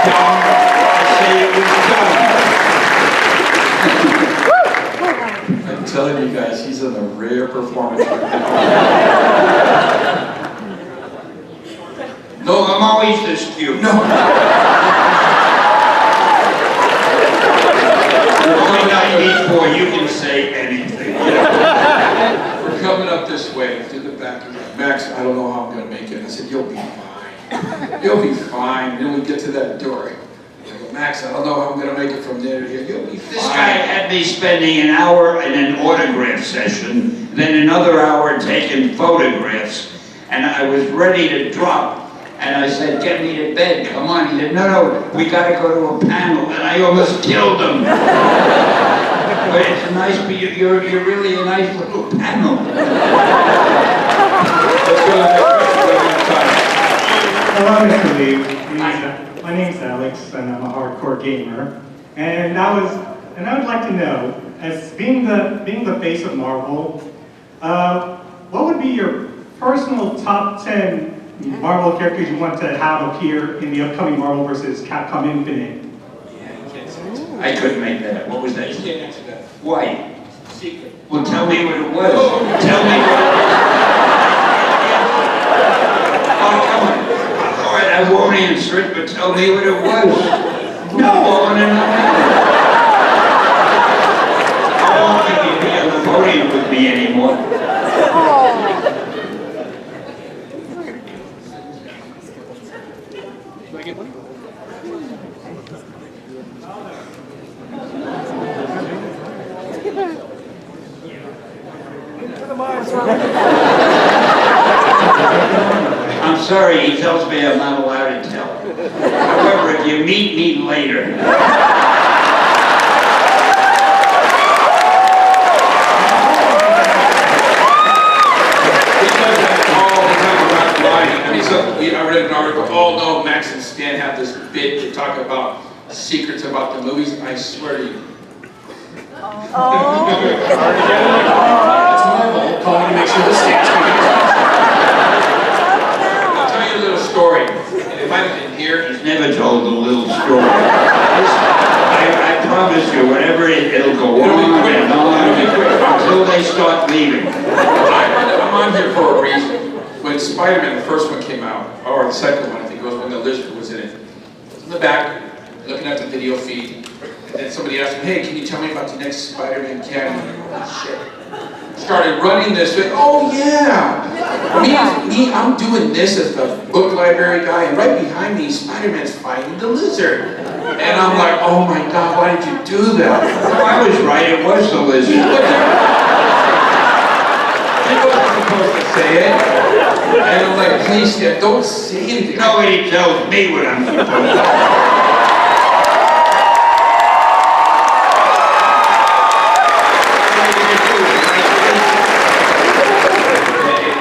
dumb. I say it was dumb. I'm telling you guys, he's in a rare performance right now. No, I'm always this cute. No. You're only 94, you can say anything. We're coming up this way through the back. He's like, Max, I don't know how I'm going to make it. I said, you'll be fine. You'll be fine. And then we get to that door. I go, Max, I don't know how I'm going to make it from there to here. You'll be fine. This guy had me spending an hour in an autograph session, then another hour taking photographs, and I was ready to drop. And I said, get me to bed, come on. He said, no, we got to go to a panel. And I almost killed him. But it's a nice, you're really a nice little panel. Hello, Mr. Lee. My name's Alex, and I'm a hardcore gamer. And I would like to know, as being the face of Marvel, what would be your personal top 10 Marvel characters you want to have appear in the upcoming Marvel vs. Capcom Infinite? I couldn't make that up. What was that? You can't answer that. Why? Secret. Well, tell me what it was. Tell me what it was. Oh, come on. All right, I won't answer it, but tell me what it was. No, I want to know. I won't think you'd be on the podium with me anymore. I'm sorry, he tells me I'm not allowed to tell. However, if you meet me later. I read an article, oh no, Max and Stan have this bit to talk about secrets about the movies. I swear to you. Oh. That's Marvel calling to make sure the Stan's I'll tell you a little story. And it might have been here. He's never told a little story. I promise you, whatever it'll go on and on until they start leaving. I'm on here for a reason. When Spider-Man, the first one came out, or the second one, I think it was when the lizard was in it. I was in the back, looking at the video feed, and then somebody asked me, hey, can you tell me about the next Spider-Man canon? Oh, shit. Started running this way, oh yeah! Me, I'm doing this as the book library guy, and right behind me, Spider-Man's fighting the lizard. And I'm like, oh my God, why did you do that? Well, I was right, it was the lizard. He wasn't supposed to say it. And I'm like, please, Stan, don't say anything. Nobody tells me what I'm supposed to say.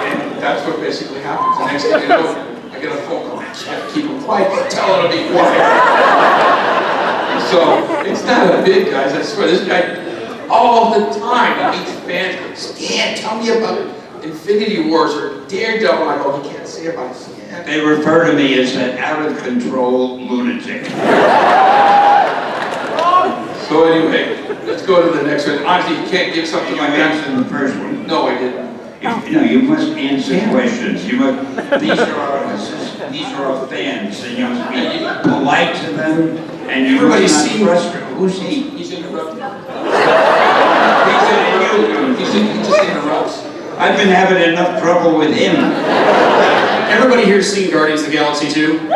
And that's what basically happens. The next thing you know, I get a phone call. I have to keep him quiet. Tell him to be quiet. So, it's not a bit, guys. I swear, this guy, all the time, he meets fans. Stan, tell me about Infinity Wars or Daredevil. I go, he can't say about Stan. They refer to me as an out-of-control lunatic. So anyway, let's go to the next one. Honestly, you can't give something You like that. answered the first one. No, I didn't. No, you must answer questions. You must. These are our fans, and you must be polite to them. And you Everybody's must not seen. frustrate. Who's he? He's interrupting. He He just interrupts. I've been having enough trouble with him. Everybody here's seen Guardians of the Galaxy 2? Stan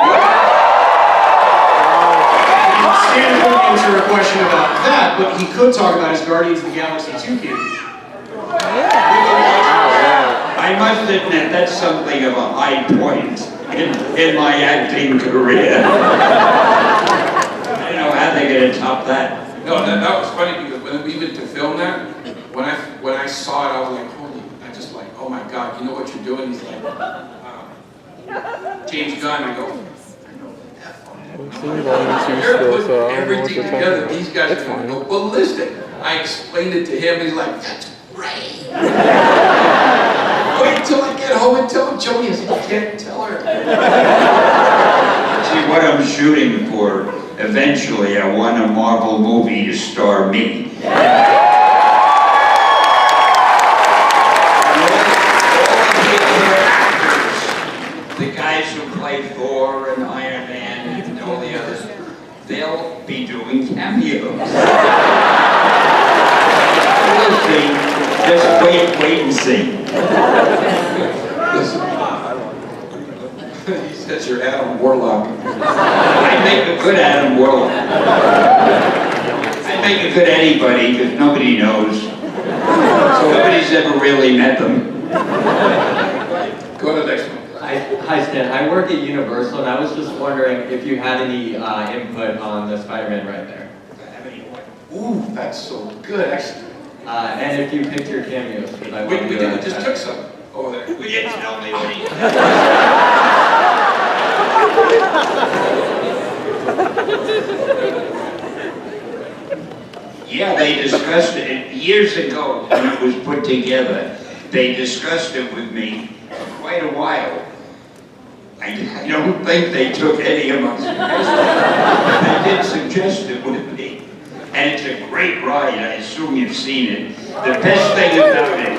won't answer a question about that, but he could talk about his Guardians of the Galaxy 2 kid. I must admit that's something of a high point in my acting career. I don't know how they're going to top that. No, that was funny because when we went to film that, when I saw it, I was like, oh my God, you know what you're doing? He's like, James Gunn. I go, I know that one. They're putting everything together. These guys are going to go ballistic. I explained it to him. He's like, that's great. Wait until I get home and tell Joni. I said, you can't tell her. See, what I'm shooting for. Eventually, I want a Marvel movie to star me. The guys who play Thor and Iron Man and all the others, they'll be doing cameos. We'll see. Just wait and see. Listen. He says you're Adam Warlock. I make a good Adam Warlock. I make a good anybody because nobody knows. So nobody's ever really met them. Go to the next one. Hi Stan, I work at Universal and I was just wondering if you had any input on the Spider-Man right there. Ooh, that's so good. Actually, And if you picked your cameos, because I we just took some over there. We didn't tell me what he Yeah, they discussed it years ago when it was put together. They discussed it with me for quite a while. I don't think they took any of my suggestions. They did suggest it with me. And it's a great ride. I assume you've seen it. The best thing about it,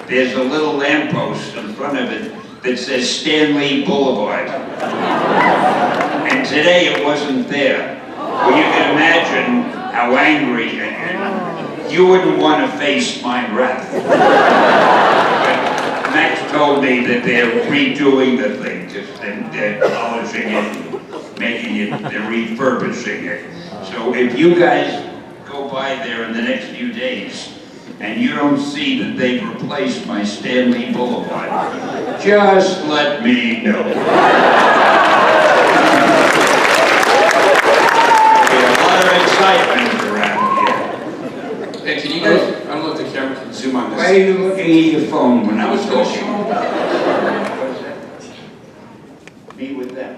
there's a little lamppost in front of it that says Stanley Boulevard. And today it wasn't there. Well, you can imagine how angry, and you wouldn't want to face my wrath. Max told me that they're redoing the thing, they're polishing it, making it, they're refurbishing it. So if you guys go by there in the next few days, and you don't see that they've replaced my Stanley Boulevard, just let me know. There'll be a lot of excitement around here. Hey, can you guys, I don't know if the camera can zoom on this. Why are you looking at your phone when I was talking? Meet with them.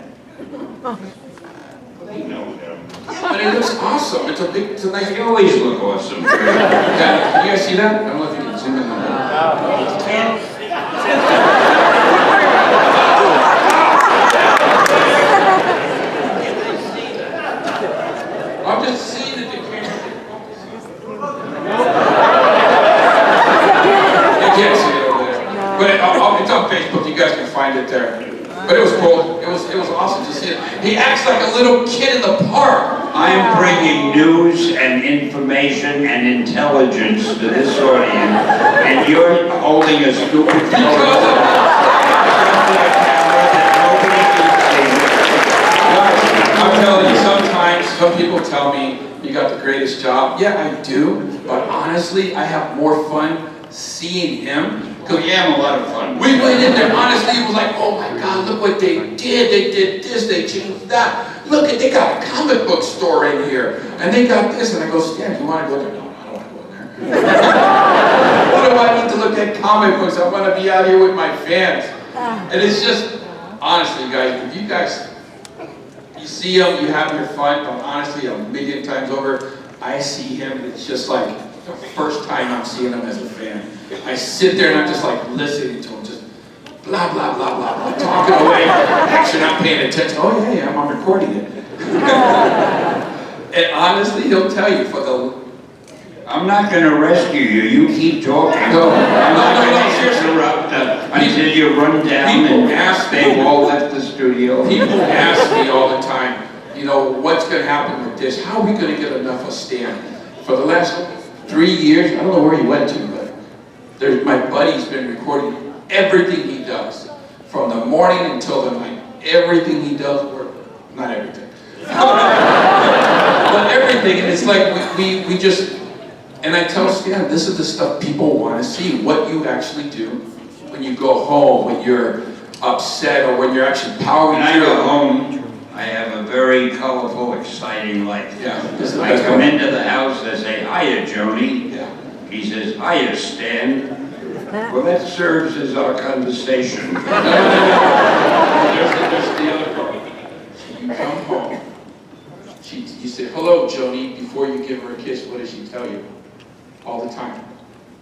They know them. But it looks awesome. It's a nice. They always look awesome. Yeah, can you guys see that? I don't know if you can zoom in on that. I'm just seeing that the camera. You can't see it over there. But it's on Facebook. You guys can find it there. But it was cool. It was awesome to see it. He acts like a little kid in the park. I am bringing news and information and intelligence to this audience, and you're holding a stupid camera that nobody can see. I'm telling you, sometimes some people tell me you got the greatest job. Yeah, I do. But honestly, I have more fun seeing him. Because we have a lot of fun. We went in there, honestly, it was like, oh my God, look what they did. They did this, they changed that. Look, they got a comic book store in here. And they got this. And I go, Stan, do you want to go there? No, I don't want to go in there. What do I need to look at comic books? I want to be out here with my fans. And it's just, honestly, guys, if you guys, you see them, you have your fun, but honestly, a million times over, I see him, and it's just like the first time I'm seeing him as a fan. I sit there and I'm just like listening to him, just blah, blah, blah, blah, blah, talking away, actually not paying attention. Oh yeah, I'm recording it. And honestly, he'll tell you for the... I'm not going to rescue you. You keep talking. No, I'm not no, going to seriously. interrupt until you run down People ask me. they've all left the studio. People ask me all the time, you know, what's going to happen with this? How are we going to get enough of Stan? For the last 3 years, I don't know where he went to, but my buddy's been recording everything he does. From the morning until the night. Everything he does, or not everything. But everything, and it's like we just, and I tell Stan, this is the stuff people want to see, what you actually do when you go home, when you're upset, or when you're actually powering When I through. go home, I have a very colorful, exciting life. Yeah, this is the I best come one. into the house, I say, hiya, Joni. Yeah. He says, hiya, Stan. Well, that serves as our conversation. There's the other part. You come home. You say, hello, Joni. Before you give her a kiss, what does she tell you? All the time.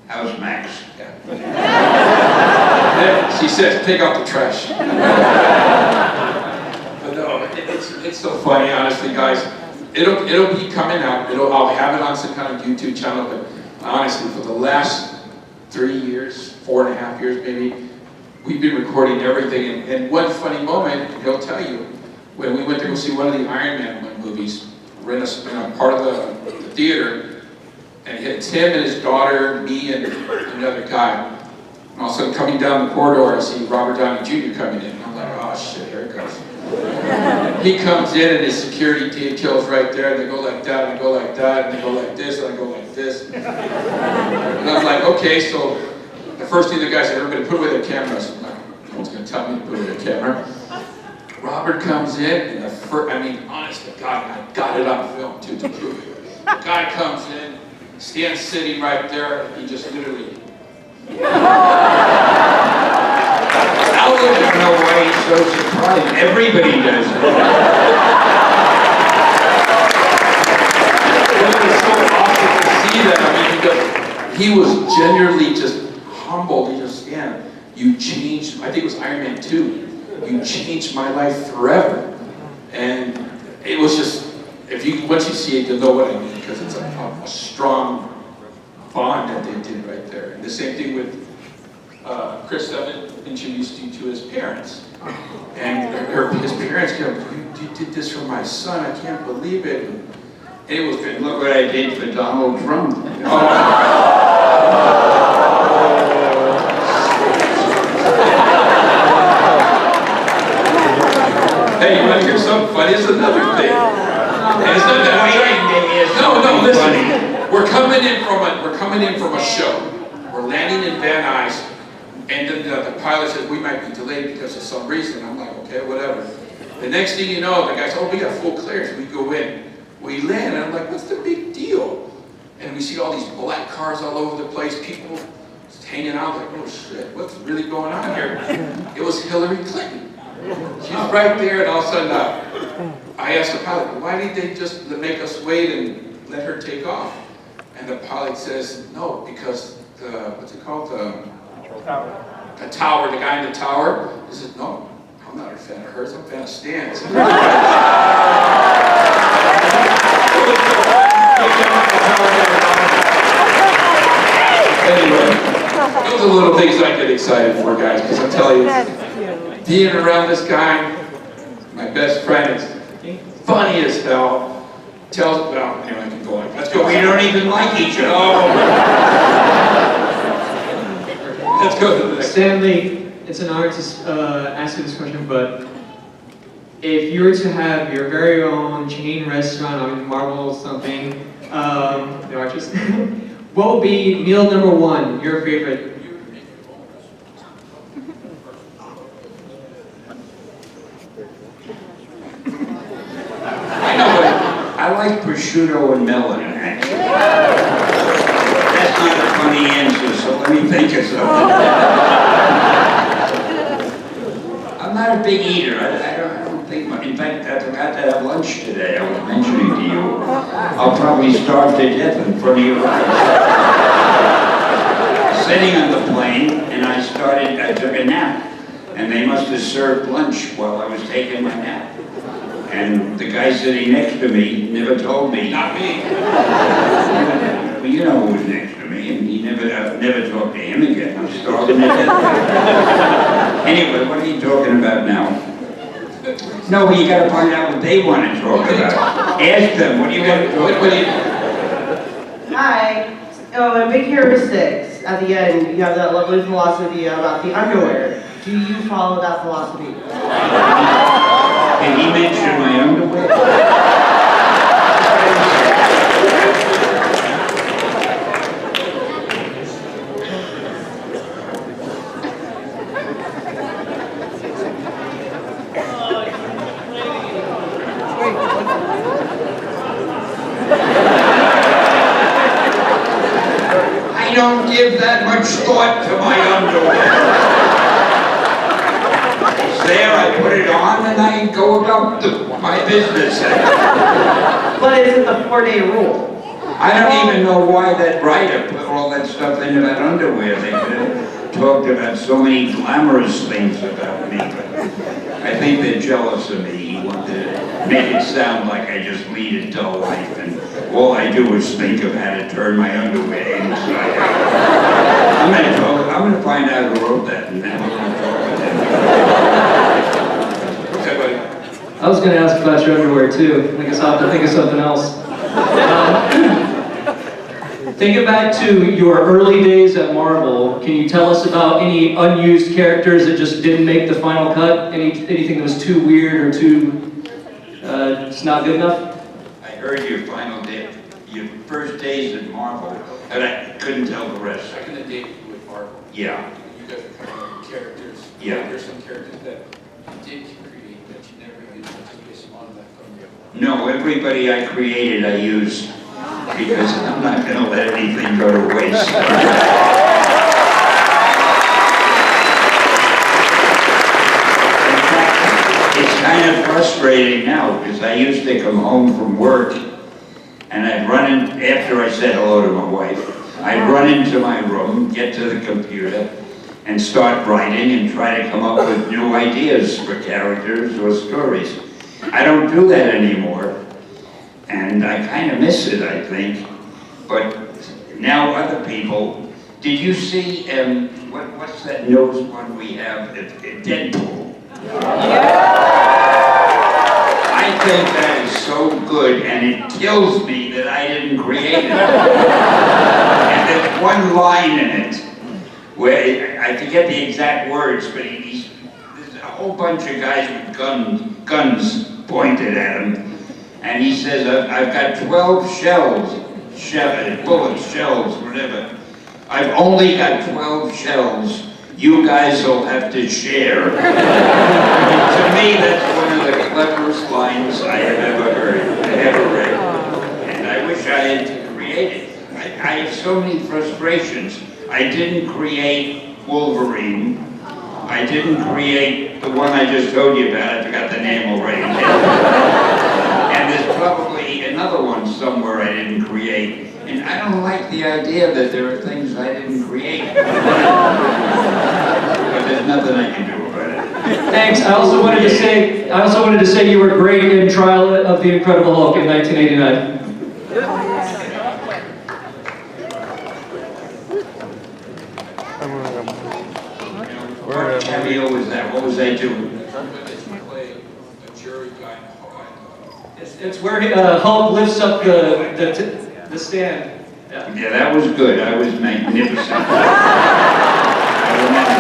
How's Max? Yeah. Then she says, take out the trash. But no, it's it's so funny, honestly, guys. It'll be coming out. I'll have it on some kind of YouTube channel, but honestly, for the last 3 years, 4.5 years maybe, we've been recording everything. And one funny moment, he'll tell you, when we went to go see one of the Iron Man movies, we're in a part of the theater, and it's him and his daughter, me, and another guy. And all of a sudden, coming down the corridor, I see Robert Downey Jr. coming in. And I'm like, oh shit, here it goes. He comes in and his security detail's right there, and they go like that, and I go like that, and they go like this, and I go like this. And I'm like, okay, so the first thing the guy said, everybody put away their cameras. I'm like, no one's gonna tell me to put away their camera. Robert comes in, and I mean, honest to God, I got it on film too to prove it. The guy comes in, stands sitting right there, and he just literally. I don't know why he's so surprised. Everybody does it. It was so awesome to see that. I mean, because he was genuinely just humbled. He just, yeah, you changed, I think it was Iron Man 2. You changed my life forever. And it was just, once you see it, you'll know what I mean, because it's a strong bond that they did right there. And the same thing with Chris Evans introduced you to his parents. And his parents go, you did this for my son, I can't believe it. And it was good. Look what I did for Donald Trump. Hey, you want to hear something funny? It's another thing. And it's not that no, listen. We're coming in from a show. We're landing in Van Nuys, and then the pilot says we might be delayed because of some reason. I'm like, okay, whatever. The next thing you know, the guy says, oh, we got full clearance. We go in. We land, and I'm like, what's the big deal? And we see all these black cars all over the place, people just hanging out, like, oh shit, what's really going on here? It was Hillary Clinton. She's right there, and all of a sudden, I asked the pilot, why didn't they just make us wait and let her take off? And the pilot says, no, because what's it called? The tower, the guy in the tower, he says, no, I'm not a fan of hers, I'm a fan of Stan's. Anyway, those are the little things I get excited for, guys, because I'm telling you, being around this guy, my best friend, is funny as hell. Well, anyway, I can go on. Let's go. We don't even like each other. Oh. Let's go to the next. Stanley, it's an honor to ask you this question, but if you were to have your very own chain restaurant, I mean Marvel something, the arches, what would be meal number one, your favorite? I like prosciutto and melon, actually. That's not a funny answer, so let me think of something. I'm not a big eater. I don't think, in fact, I forgot to have lunch today. I was mentioning to you. I'll probably starve to death in front of your eyes. Sitting on the plane, and I took a nap. And they must have served lunch while I was taking my nap. And the guy sitting next to me never told me. Not me. Well, you know who was next to me, and he never talked to him again. I'm starving to death. Anyway, what are you talking about now? No, but you got to find out what they want to talk about. Ask them, what do you want to talk about? Hi. Oh, in Big Hero 6, at the end, you have that lovely philosophy about the underwear. Do you follow that philosophy? Did he mention my underwear? I don't give that much thought to my underwear. There, I put it on and I go about my business. But is it the 4-day rule? I don't even know why that writer put all that stuff into that underwear. They could have talked about so many glamorous things about me, but I think they're jealous of me. He wanted make it sound like I just lead a dull life and all I do is think of how to turn my underwear inside out. I'm gonna find out who wrote that and then we're gonna talk with him. Okay, buddy. I was going to ask about your underwear too. I guess I'll have to think of something else. Thinking back to your early days at Marvel, can you tell us about any unused characters that just didn't make the final cut? Anything that was too weird or too just not good enough? I heard your final day, your first days at Marvel, but I couldn't tell the rest. Back in the day with Marvel. Yeah. You guys were coming up with characters. Yeah. There's some characters that you did create that you never used until you spawned that from you. No, everybody I created I used because I'm not going to let anything go to waste. In fact, it's kind of frustrating now because I used to come home from work and I'd run in, after I said hello to my wife, I'd run into my room, get to the computer, and start writing and try to come up with new ideas for characters or stories. I don't do that anymore, and I kind of miss it, I think. But now other people, did you see, what's that newest one we have, Deadpool? I think that is so good, and it kills me that I didn't create it. And there's one line in it, where I forget the exact words, but there's a whole bunch of guys with guns pointed at him, and he says, I've got 12 bullets, shells, whatever. I've only got 12 shells. You guys will have to share. To me, that's one of the cleverest lines I have ever heard, ever read. And I wish I had created. I have so many frustrations. I didn't create Wolverine. I didn't create the one I just told you about. I forgot the name already. And there's probably another one somewhere I didn't create. And I don't like the idea that there are things I didn't create. But there's nothing I can do about it. Thanks. I also wanted to say you were great in Trial of the Incredible Hulk in 1989. What cameo was that? What was I doing? It's where Hulk lifts up the stand. Yeah, that was good. I was magnificent. I remember.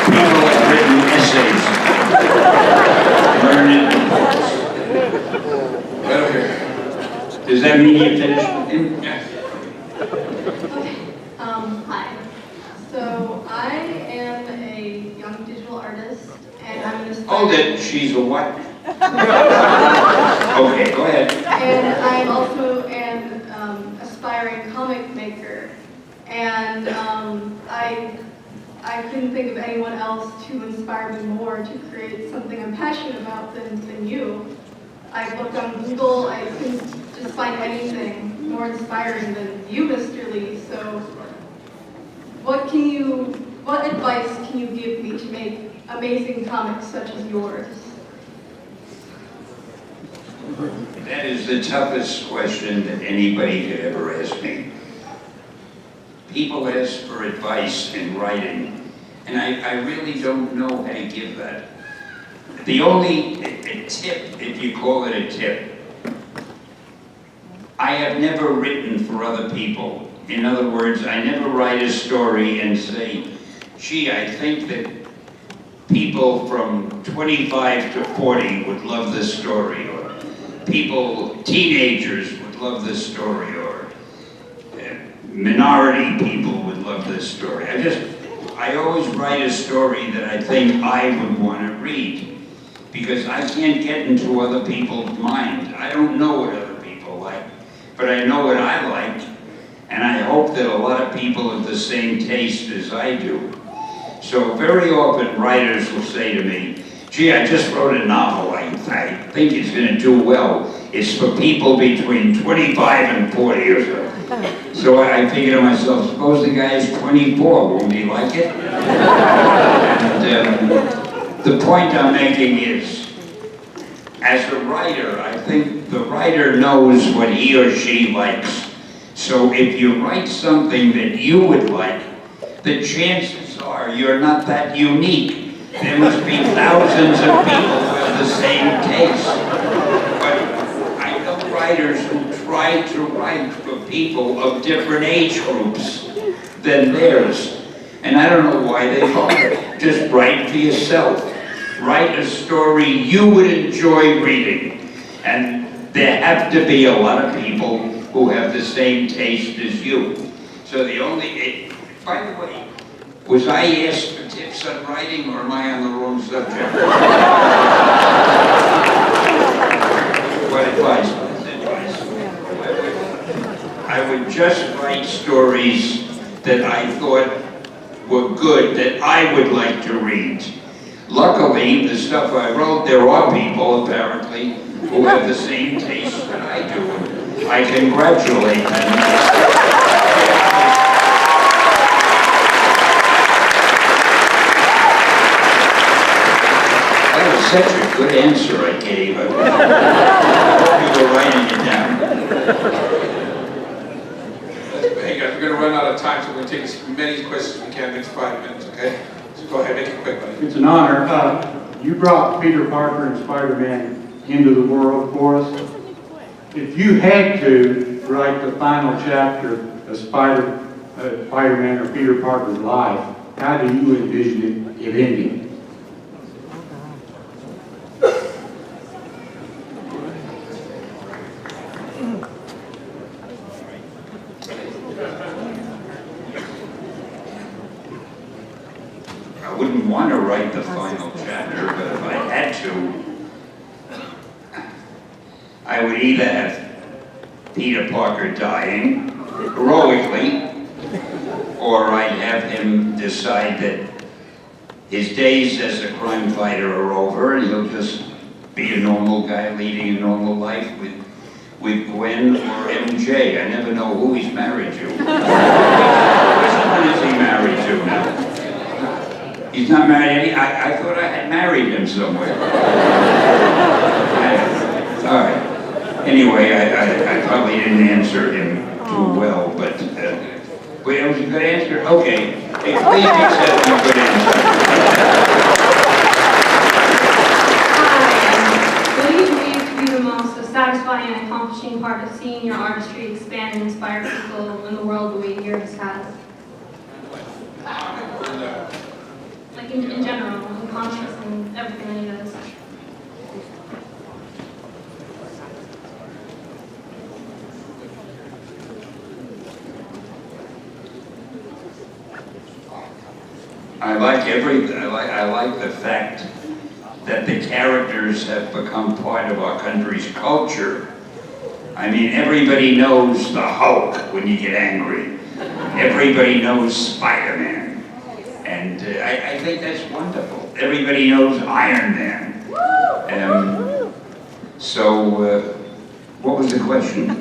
People have written essays. Learned it. Right over here. Does that mean you finished with him? Yeah. Hi. So I am a young digital artist, and I'm an aspiring... Oh, that she's a what? Okay, go ahead. And I'm also an aspiring comic maker, and I couldn't think of anyone else to inspire me more to create something I'm passionate about than you. I looked on Google, I couldn't just find anything more inspiring than you, Mr. Lee, so what advice can you give me to make amazing comics such as yours? That is the toughest question that anybody could ever ask me. People ask for advice in writing, and I really don't know how to give that. The only tip, if you call it a tip, I have never written for other people. In other words, I never write a story and say, gee, I think that people from 25 to 40 would love this story, or teenagers would love this story, or minority people would love this story. I always write a story that I think I would want to read, because I can't get into other people's mind. I don't know what other people like, but I know what I like, and I hope that a lot of people have the same taste as I do. So very often writers will say to me, gee, I just wrote a novel, I think it's going to do well. It's for people between 25 and 40 or so. So I figure to myself, suppose the guy is 24, won't he like it? And the point I'm making is, as a writer, I think the writer knows what he or she likes. So if you write something that you would like, the chances are you're not that unique. There must be thousands of people who have the same taste. But I know writers who try to write for people of different age groups than theirs. And I don't know why they bother. Just write for yourself. Write a story you would enjoy reading. And there have to be a lot of people who have the same taste as you. So the only, by the way, was I asked for tips on writing, or am I on the wrong subject? What advice? I would just write stories that I thought were good, that I would like to read. Luckily, the stuff I wrote, there are people, apparently, who have the same taste that I do. I congratulate them. That was such a good answer I gave. I hope you were writing it down. Hey guys, we're going to run out of time, so we're going to take as many questions as we can in the next 5 minutes, okay? So go ahead, make it quick, buddy. It's an honor. You brought Peter Parker and Spider-Man into the world for us. If you had to write the final chapter of Spider-Man or Peter Parker's life, how do you envision it ending? I wouldn't want to write the final chapter, but if I had to, I would either have Peter Parker dying heroically, or I'd have him decide that his days as a crime fighter are over and he'll just be a normal guy leading a normal life with Gwen or MJ. I never know who he's married to. Which one is he married to now? He's not married I thought I had married him somewhere. All right. Anyway, I probably didn't answer him too well, but wait, it was a good answer? Okay. Hey, please accept my good answer. Hi. What do you believe to be the most satisfying and accomplishing part of seeing your artistry expand and inspire people in the world the way yours has? Like in general, in conscious and everything that he does. I like the fact that the characters have become part of our country's culture. I mean, everybody knows the Hulk when you get angry. Everybody knows Spider-Man. And I think that's wonderful. Everybody knows Iron Man. So, what was the question?